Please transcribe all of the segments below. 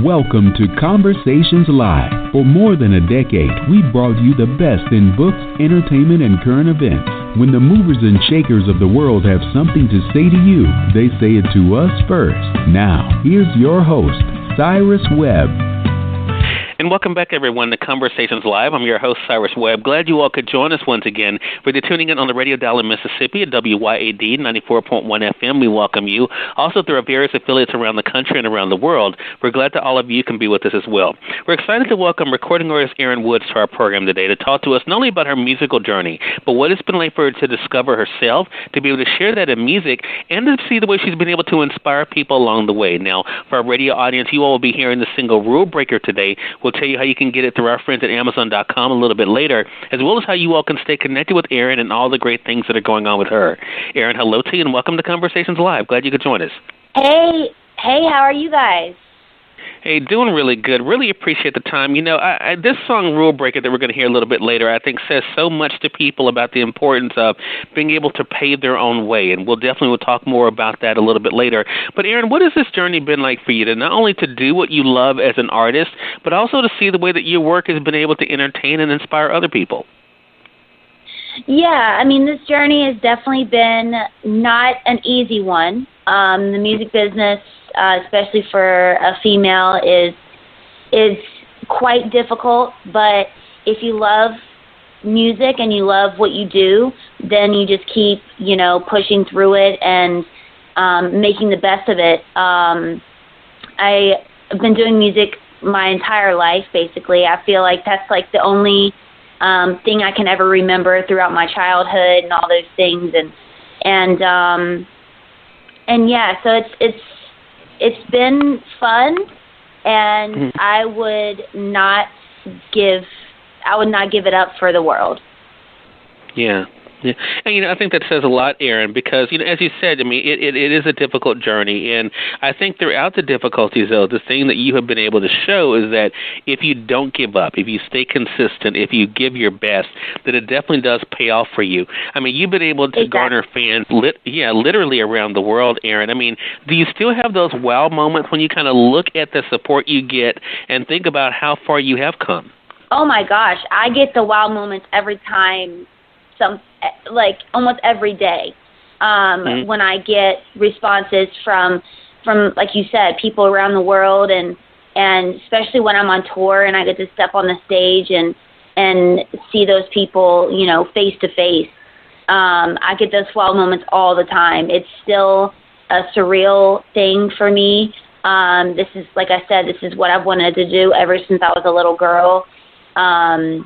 Welcome to Conversations Live. For more than a decade, we've brought you the best in books, entertainment, and current events. When the movers and shakers of the world have something to say to you, they say it to us first. Now, here's your host, Cyrus Webb. And welcome back, everyone, to Conversations Live. I'm your host, Cyrus Webb. Glad you all could join us once again. Whether you're tuning in on the radio dial in Mississippi at WYAD 94.1 FM, we welcome you. Also through our various affiliates around the country and around the world, we're glad that all of you can be with us as well. We're excited to welcome recording artist Eryn Woods to our program today to talk to us not only about her musical journey, but what it's been like for her to discover herself, to be able to share that in music, and to see the way she's been able to inspire people along the way. Now, for our radio audience, you all will be hearing the single Rule Breaker today. We'll tell you how you can get it through our friends at Amazon.com a little bit later, as well as how you all can stay connected with Eryn and all the great things that are going on with her. Eryn, hello to you and welcome to Conversations Live. Glad you could join us. Hey, how are you guys? Hey, doing really good. Really appreciate the time. You know, this song, Rule Breaker, that we're going to hear a little bit later, I think says so much to people about the importance of being able to pave their own way, and we'll talk more about that a little bit later. But, Eryn, what has this journey been like for you to not only to do what you love as an artist, but also to see the way that your work has been able to entertain and inspire other people? Yeah, I mean, this journey has definitely been not an easy one. The music business, especially for a female, is quite difficult. But if you love music and you love what you do, then you just keep, pushing through it and making the best of it. I've been doing music my entire life, basically. I feel like that's like the only thing I can ever remember throughout my childhood and all those things, and yeah, so it's been fun, and I would not give it up for the world. Yeah. Yeah. And, I think that says a lot, Eryn, because, as you said, I mean, it is a difficult journey. And I think throughout the difficulties, though, the thing that you have been able to show is that if you don't give up, if you stay consistent, if you give your best, that it definitely does pay off for you. I mean, you've been able to garner fans, literally around the world, Eryn. I mean, do you still have those wow moments when you kind of look at the support you get and think about how far you have come? Oh, my gosh. I get the wow moments every time. Almost every day, when I get responses from like you said, people around the world, and especially when I'm on tour and I get to step on the stage and see those people, face to face. I get those wow moments all the time. It's still a surreal thing for me. This is, like I said, this is what I've wanted to do ever since I was a little girl, and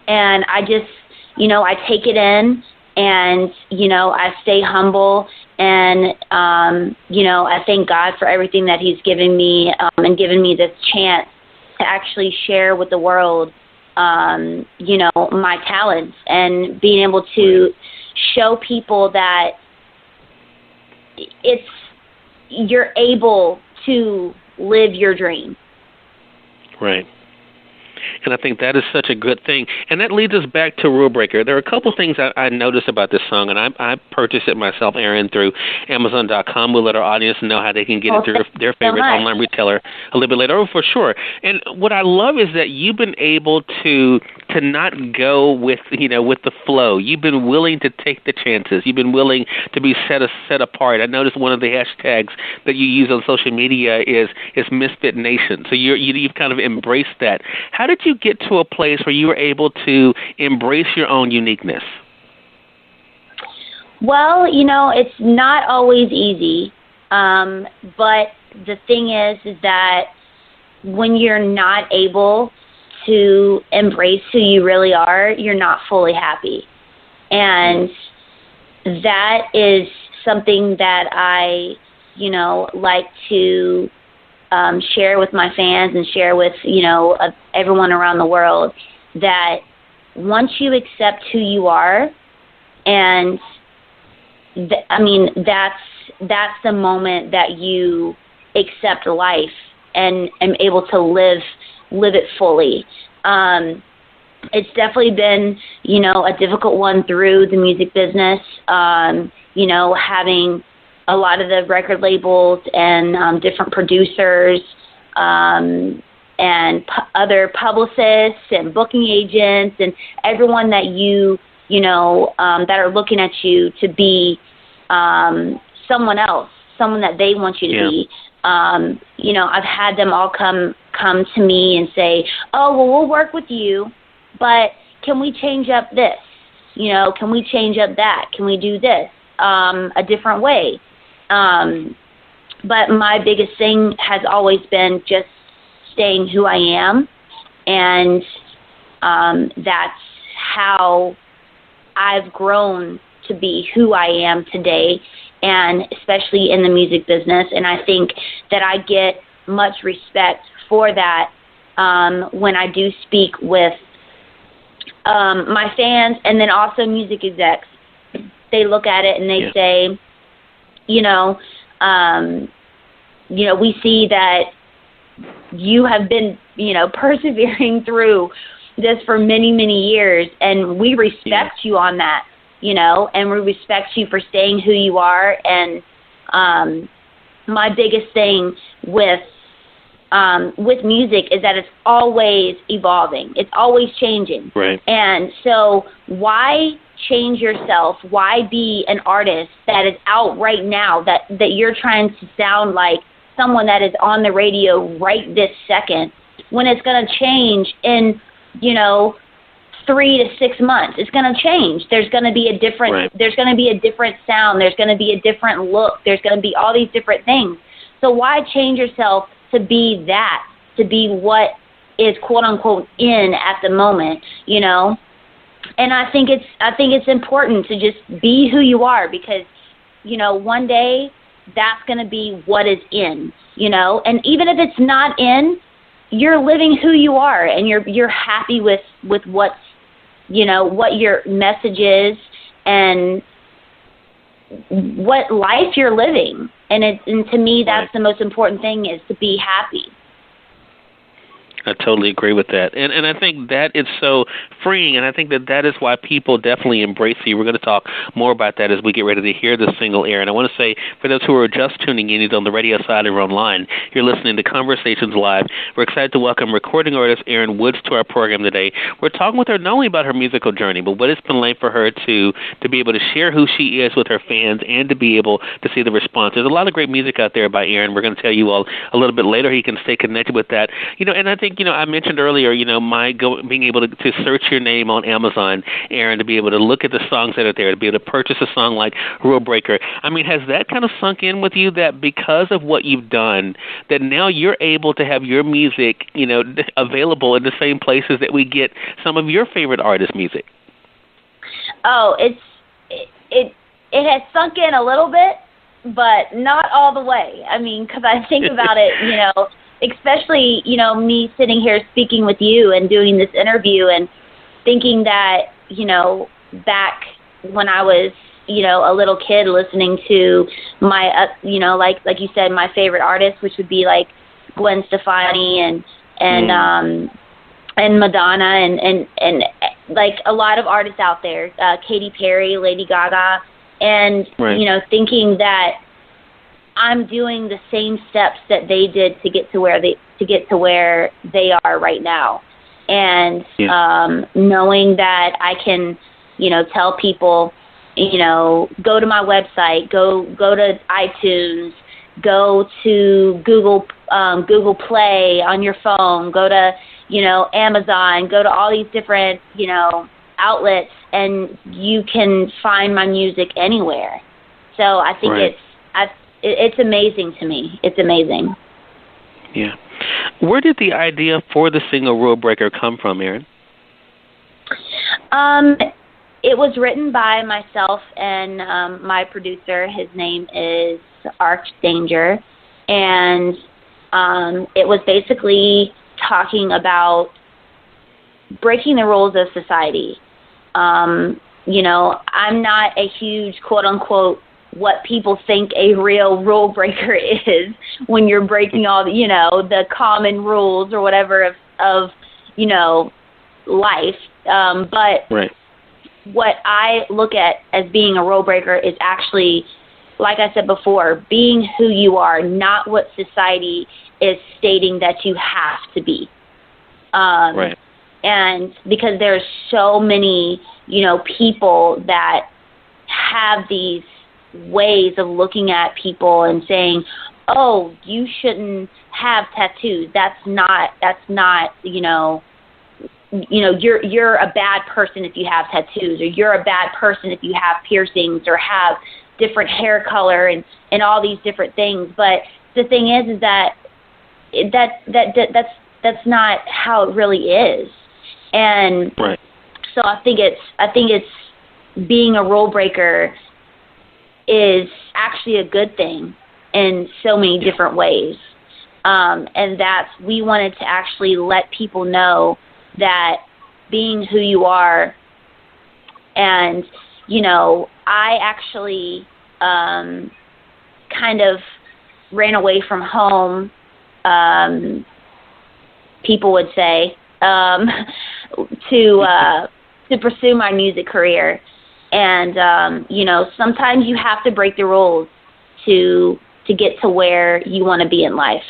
I just, I take it in, and, I stay humble, and, I thank God for everything that he's given me, and given me this chance to actually share with the world, my talents, and being able to show people that you're able to live your dream. Right. And I think that is such a good thing. And that leads us back to Rule Breaker. There are a couple things I noticed about this song, and I purchased it myself, Eryn, through Amazon.com. We'll let our audience know how they can get it through their favorite online retailer a little bit later. Oh, for sure. And what I love is that you've been able to not go with, with the flow. You've been willing to take the chances. You've been willing to be set apart. I noticed one of the hashtags that you use on social media is Misfit Nation. So you've kind of embraced that. How did you get to a place where you were able to embrace your own uniqueness? Well, it's not always easy, but the thing is that when you're not able to embrace who you really are, you're not fully happy. And that is something that I, like to share with my fans and share with, everyone around the world, that once you accept who you are, and that's the moment that you accept life and am able to live it fully. It's definitely been, a difficult one through the music business, having a lot of the record labels and different producers and other publicists and booking agents and everyone that that are looking at you to be someone else, someone that they want you to be. I've had them all come to me and say, oh, well, we'll work with you, but can we change up this? Can we change up that? Can we do this a different way? But my biggest thing has always been just staying who I am, and that's how I've grown to be who I am today, and especially in the music business. And I think that I get much respect for that when I do speak with my fans, and then also music execs. They look at it and they say, we see that you have been, persevering through this for many, many years, and we respect you on that, and we respect you for staying who you are. And my biggest thing with music is that it's always evolving. It's always changing. Right. And so why change yourself? Why be an artist that is out right now that you're trying to sound like someone that is on the radio right this second, when it's going to change in, 3 to 6 months? It's going to change. There's going to be a different, there's going to be a different sound. There's going to be a different look. There's going to be all these different things. So why change yourself to be that, to be what is quote unquote in at the moment, And I think it's important to just be who you are, because, one day that's going to be what is in, and even if it's not in, you're living who you are, and you're happy with what's, what your message is and what life you're living. And to me, that's the most important thing, is to be happy. I totally agree with that. And I think that is so freeing, and I think that is why people definitely embrace you. We're going to talk more about that as we get ready to hear the single air. And I want to say, for those who are just tuning in, either on the radio side or online, you're listening to Conversations Live. We're excited to welcome recording artist Eryn Woods to our program today. We're talking with her not only about her musical journey, but what it's been like for her to be able to share who she is with her fans and to be able to see the response. There's a lot of great music out there by Eryn. We're going to tell you all a little bit later. You can stay connected with that. And I think, I mentioned earlier, being able to search your name on Amazon, Eryn, to be able to look at the songs that are there, to be able to purchase a song like Rule Breaker. I mean, has that kind of sunk in with you, that because of what you've done, that now you're able to have your music, available in the same places that we get some of your favorite artists' music? Oh, it has sunk in a little bit, but not all the way. I mean, because I think about it, especially, me sitting here speaking with you and doing this interview and thinking that, back when I was, a little kid listening to my, like you said, my favorite artists, which would be like Gwen Stefani and Madonna and like a lot of artists out there, Katy Perry, Lady Gaga, and, thinking that I'm doing the same steps that they did to get to where they are right now, and knowing that I can, tell people, go to my website, go to iTunes, go to Google Play on your phone, go to Amazon, go to all these different outlets, and you can find my music anywhere. So I think it's amazing to me. It's amazing. Yeah. Where did the idea for the single Rule Breaker come from, Eryn? It was written by myself and my producer. His name is Archdanger. And it was basically talking about breaking the rules of society. I'm not a huge, quote-unquote, what people think a real rule breaker is when you're breaking all the common rules or whatever of life. But what I look at as being a rule breaker is actually, like I said before, being who you are, not what society is stating that you have to be. Right. And because there's so many, people that have these ways of looking at people and saying, oh, you shouldn't have tattoos. That's not, you're a bad person if you have tattoos, or you're a bad person if you have piercings or have different hair color and all these different things. But the thing is that's not how it really is. And right. So I think it's being a rule breaker is actually a good thing in so many different ways. And we wanted to actually let people know that being who you are, and, I actually kind of ran away from home, people would say, to pursue my music career. And, sometimes you have to break the rules to get to where you want to be in life.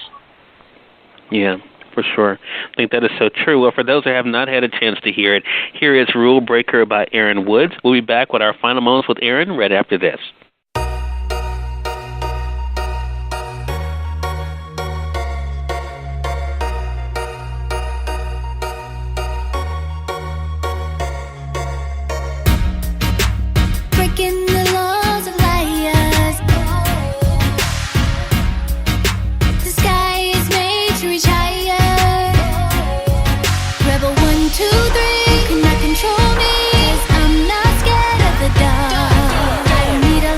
Yeah, for sure. I think that is so true. Well, for those who have not had a chance to hear it, here is Rule Breaker by Eryn Woods. We'll be back with our final moments with Eryn right after this. Breaking the laws of liars. The sky is made to reach higher. Rebel 1, 2, 3 cannot control me, 'cause I'm not scared of the dark. I don't need a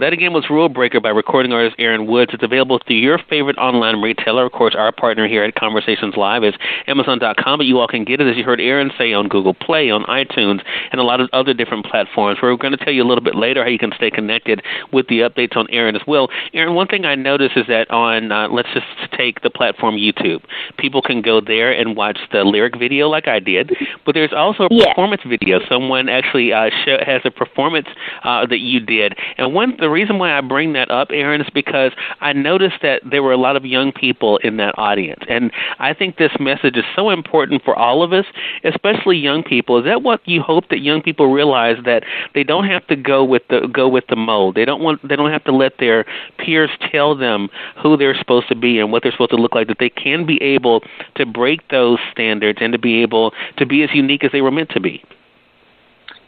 That again was Rule Breaker by recording artist Eryn Woods. It's available through your favorite online retailer. Of course, our partner here at Conversations Live is Amazon.com, but you all can get it, as you heard Eryn say, on Google Play, on iTunes, and a lot of other different platforms. We're going to tell you a little bit later how you can stay connected with the updates on Eryn as well. Eryn, one thing I noticed is that on, let's just take the platform YouTube, people can go there and watch the lyric video like I did, but there's also a performance video. Someone actually has a performance that you did. And the reason why I bring that up, Eryn, is because I noticed that there were a lot of young people in that audience. And I think this message is so important for all of us, especially young people. Is that what you hope that young people realize, that they don't have to go with the mold? They don't have to let their peers tell them who they're supposed to be and what they're supposed to look like, that they can be able to break those standards and to be able to be as unique as they were meant to be.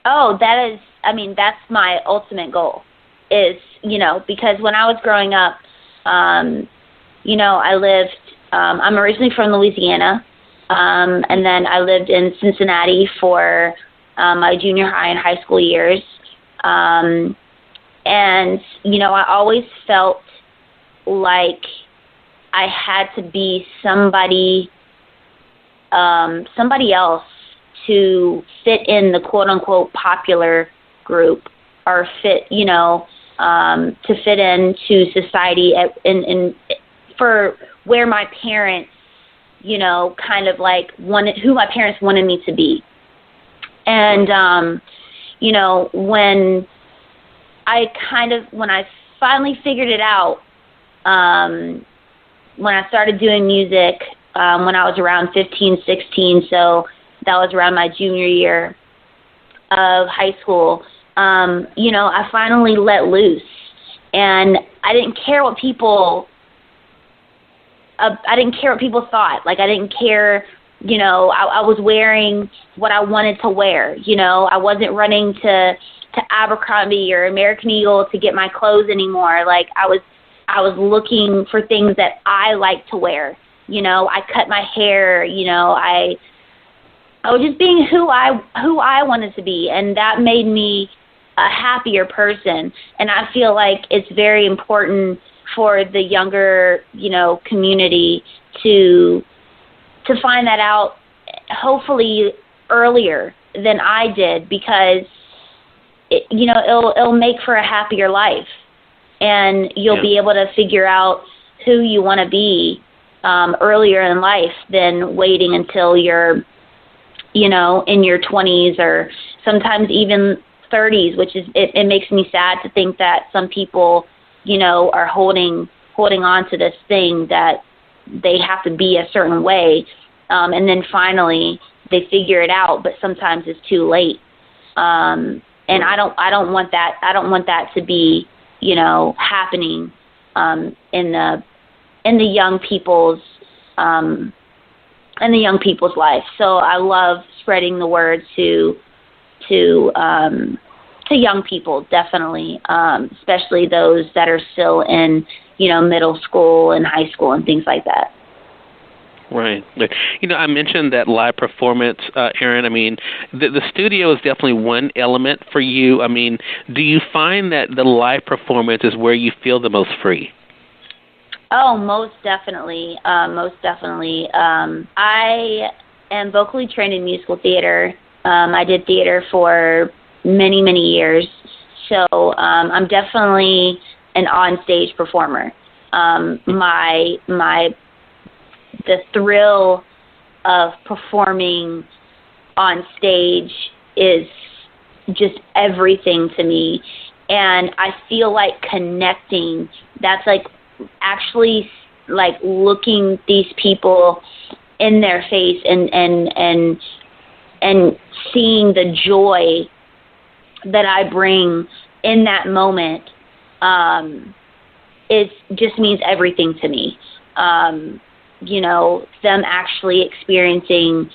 Oh, that's my ultimate goal, is, because when I was growing up, I lived, I'm originally from Louisiana, and then I lived in Cincinnati for my junior high and high school years. And, I always felt like I had to be somebody else to fit in the quote-unquote popular group, or fit, to fit into society for where my parents, kind of like who my parents wanted me to be. And, when I finally figured it out, when I started doing music, when I was around 15, 16, so that was around my junior year of high school, I finally let loose. And I didn't care what people thought. Like, I didn't care, I was wearing what I wanted to wear. I wasn't running to Abercrombie or American Eagle to get my clothes anymore. Like, I was looking for things that I like to wear. I cut my hair, I was just being who I wanted to be, and that made me a happier person. And I feel like it's very important for the younger, community to find that out, hopefully earlier than I did, because it'll make for a happier life, and you'll be able to figure out who you want to be earlier in life than waiting until you're in your 20s or sometimes even 30s, which is, it makes me sad to think that some people, are holding on to this thing that they have to be a certain way. And then finally they figure it out, but sometimes it's too late. And I don't want that to be, happening, in the young people's, life. So I love spreading the word to young people, definitely, especially those that are still in, middle school and high school and things like that. Right. I mentioned that live performance, Eryn. I mean, the studio is definitely one element for you. I mean, do you find that the live performance is where you feel the most free? Oh, most definitely. I am vocally trained in musical theater. I did theater for many, many years. So I'm definitely an on-stage performer. The thrill of performing on stage is just everything to me. And I feel like connecting, that's like actually like looking these people in their face and seeing the joy that I bring in that moment, it just means everything to me. Them actually experiencing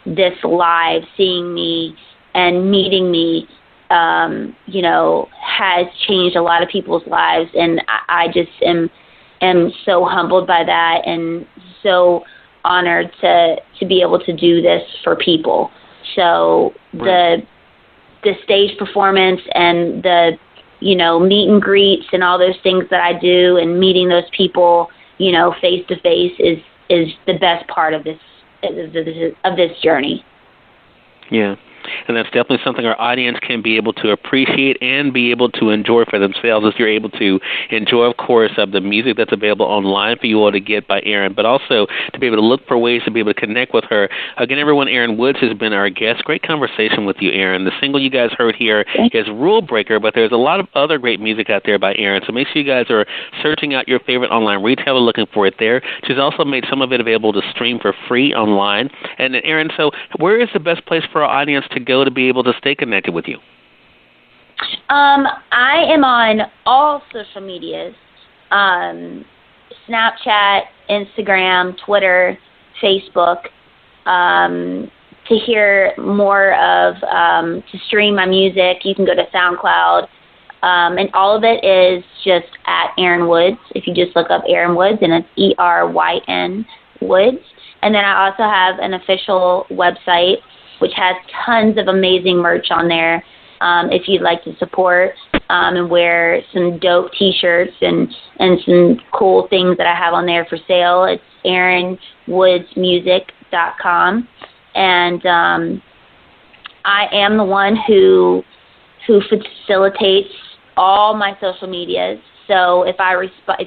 this live, seeing me and meeting me, has changed a lot of people's lives. And I just am so humbled by that and so honored to be able to do this for people. So the stage performance and the meet and greets and all those things that I do, and meeting those people, face to face is the best part of this journey. Yeah. And that's definitely something our audience can be able to appreciate and be able to enjoy for themselves, as you're able to enjoy, of course, of the music that's available online for you all to get by Eryn, but also to be able to look for ways to be able to connect with her. Again, everyone, Eryn Woods has been our guest. Great conversation with you, Eryn. The single you guys heard here is Rule Breaker, but there's a lot of other great music out there by Eryn, so make sure you guys are searching out your favorite online retailer, looking for it there. She's also made some of it available to stream for free online. And then, Eryn, so where is the best place for our audience to go to be able to stay connected with you? I am on all social medias, Snapchat, Instagram, Twitter, Facebook. To hear more to stream my music, you can go to SoundCloud. And all of it is just at Eryn Woods. If you just look up Eryn Woods, and it's ERYN Woods. And then I also have an official website, which has tons of amazing merch on there. If you'd like to support and wear some dope T-shirts and some cool things that I have on there for sale, it's ErynWoodsMusic.com. And I am the one who facilitates all my social medias. So if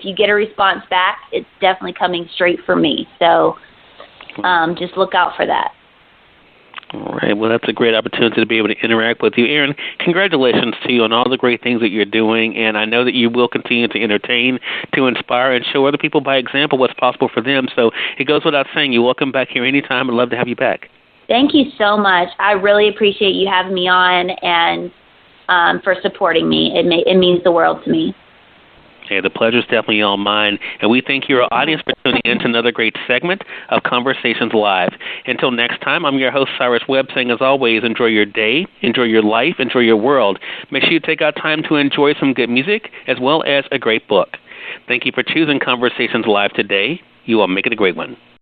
you get a response back, it's definitely coming straight from me. So just look out for that. All right. Well, that's a great opportunity to be able to interact with you. Eryn, congratulations to you on all the great things that you're doing, and I know that you will continue to entertain, to inspire, and show other people by example what's possible for them. So it goes without saying, you're welcome back here anytime. I'd love to have you back. Thank you so much. I really appreciate you having me on and for supporting me. It means the world to me. Okay, the pleasure's definitely all mine, and we thank your audience for tuning in to another great segment of Conversations Live. Until next time, I'm your host, Cyrus Webb, saying, as always, enjoy your day, enjoy your life, enjoy your world. Make sure you take out time to enjoy some good music as well as a great book. Thank you for choosing Conversations Live today. You all make it a great one.